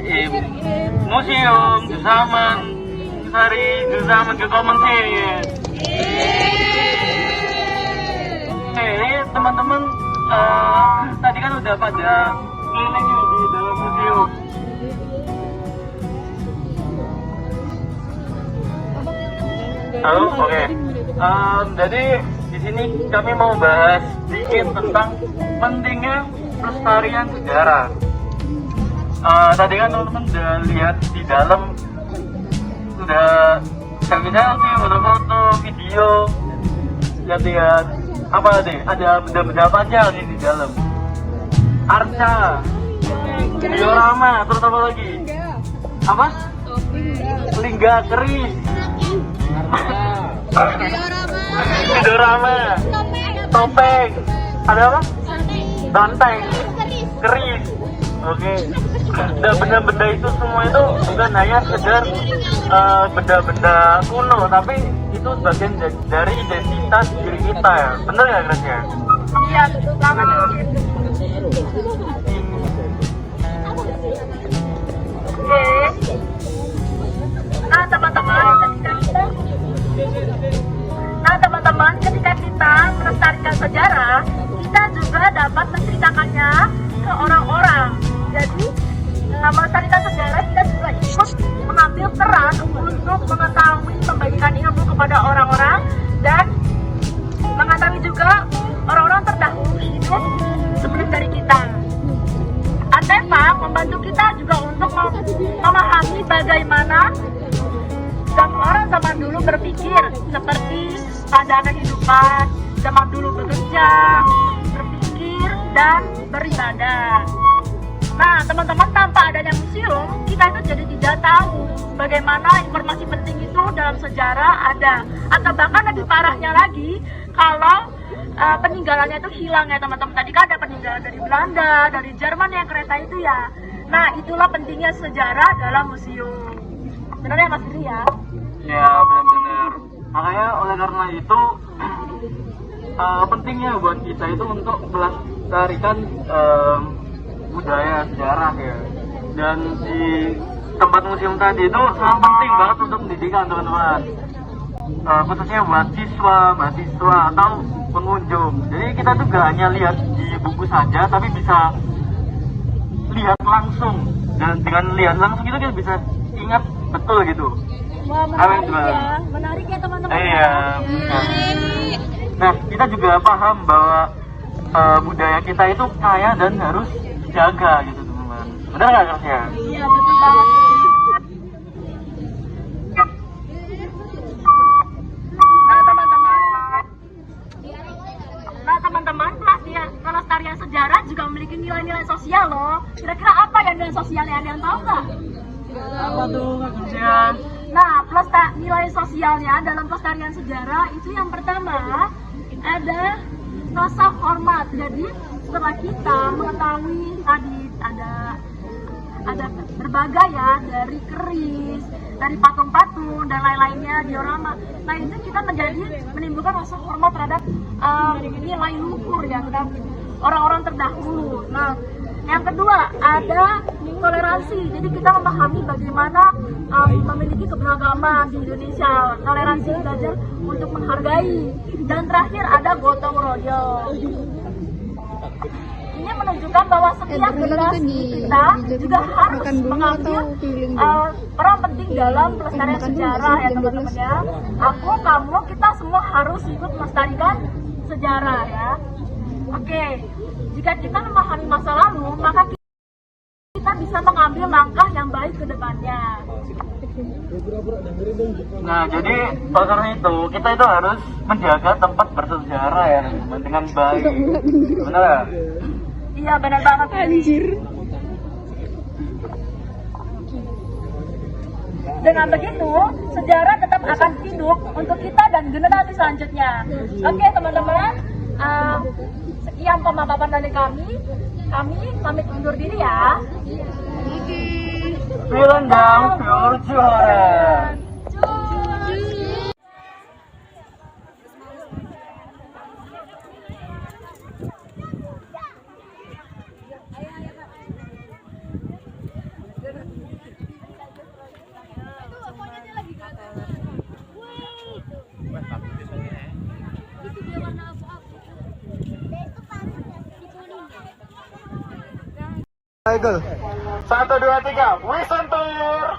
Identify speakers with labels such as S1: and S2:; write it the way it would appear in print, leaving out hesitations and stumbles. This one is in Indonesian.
S1: im museum Zusammen hari Zusammen gekommen sih. Teman-teman tadi kan udah pada keliling di dalam museum. Halo, oke. Jadi di sini kami mau bahas sedikit tentang pentingnya pelestarian sejarah. Tadi kan teman-teman udah lihat di dalam, sudah selfie, foto-foto, video, lihat apa deh? Ada benda-benda apa aja di dalam? Arca, diorama, terus apa lagi? Apa? Lingga keris. Diorama, topeng, ada apa? Banteng, keris. Oke. Dan benda-benda itu semua itu bukan hanya sekedar benda-benda kuno, tapi itu bagian dari identitas diri kita ya. Bener ya Grace ya?
S2: Iya, betul banget. Oke. Nah teman-teman, ketika kita melestarikan sejarah, kita juga dapat menceritakannya ke orang-orang. Jadi melestarikan sejarah, kita juga ikut mengambil peran untuk mengetahui, membagikan ilmu kepada orang-orang, dan mengetahui juga orang-orang terdahulu hidup sebelum dari kita. Artefak membantu kita juga untuk memahami bagaimana orang zaman dulu berpikir, seperti pada kehidupan zaman dulu bekerja, berpikir, dan beribadah. Nah, teman-teman, tanpa adanya museum, kita itu jadi tidak tahu bagaimana informasi penting itu dalam sejarah ada. Atau bahkan lebih parahnya lagi, kalau peninggalannya itu hilang ya teman-teman. Tadi kan ada peninggalan dari Belanda, dari Jerman yang kereta itu ya. Nah, itulah pentingnya sejarah dalam museum. Benar ya Mas Dri ya?
S1: Ya, benar-benar. Makanya oleh karena itu pentingnya buat kita itu untuk melestarikan budaya sejarah ya. Dan di tempat museum tadi itu sangat penting banget untuk pendidikan teman-teman. Khususnya buat siswa, mahasiswa atau pengunjung. Jadi kita tuh gak hanya lihat di buku saja, tapi bisa lihat langsung. Dan dengan lihat langsung itu kita bisa ingat betul gitu.
S2: Wah, menarik ya. Menarik ya teman-teman.
S1: Iya. Nah, kita juga paham bahwa budaya kita itu kaya dan harus dijaga gitu teman-teman. Benar nggak Karsya?
S2: Iya, betul banget. Nah teman-teman, pelestarian sejarah juga memiliki nilai-nilai sosial loh. Kira-kira apa ya nilai sosialnya, ada yang tahu nggak?
S1: Apa tuh Karsya?
S2: Nah, nilai sosialnya dalam pelestarian sejarah itu yang pertama ada rasa hormat. Jadi setelah kita mengetahui tadi ada berbagai ya, dari keris, dari patung-patung dan lain-lainnya, diorama. Nah itu kita menimbulkan rasa hormat terhadap nilai luhur ya, terhadap orang-orang terdahulu. Nah yang kedua ada toleransi. Jadi kita memahami bagaimana memiliki keberagaman di Indonesia. Toleransi belajar untuk menghargai. Dan terakhir ada gotong royong. Ini menunjukkan bahwa setiap generasi kita juga harus mengambil peran penting dalam pelestarian sejarah ya teman-teman ya. Aku, kamu, kita semua harus ikut melestarikan sejarah ya. Oke, jika kita memahami masa lalu, maka kita bisa mengambil langkah yang baik ke depannya.
S1: Nah, jadi karena itu kita itu harus menjaga tempat bersejarah ya dengan baik. Benar ya?
S2: Iya, benar banget. Anjir. Dengan begitu, sejarah tetap akan hidup untuk kita dan generasi selanjutnya. Oke, teman-teman. Sekian pemaparan dari kami. Kami pamit undur diri ya.
S1: Vielen Dank für Zuhören.
S3: Satu, dua, tiga, Wisentur.